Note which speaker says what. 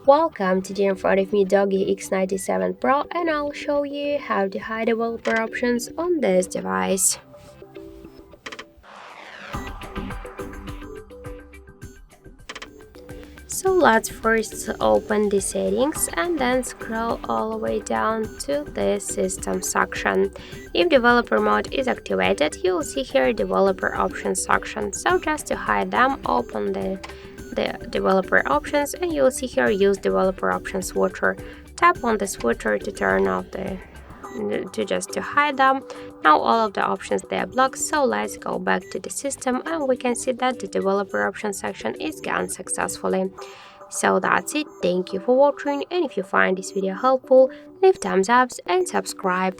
Speaker 1: Welcome, today in front of me DOOGEE X97 Pro, and I'll show you how to hide developer options on this device. So let's first open the settings and then scroll all the way down to the system section. If developer mode is activated, you will see here developer options section. So just to hide them, open the developer options and you will see here use developer options switcher. Tap on the switcher to turn off to hide them. Now all of the options they are blocked, so let's go back to the system and we can see that the developer options section is gone successfully. So that's it, thank you for watching, and if you find this video helpful, leave thumbs up and subscribe.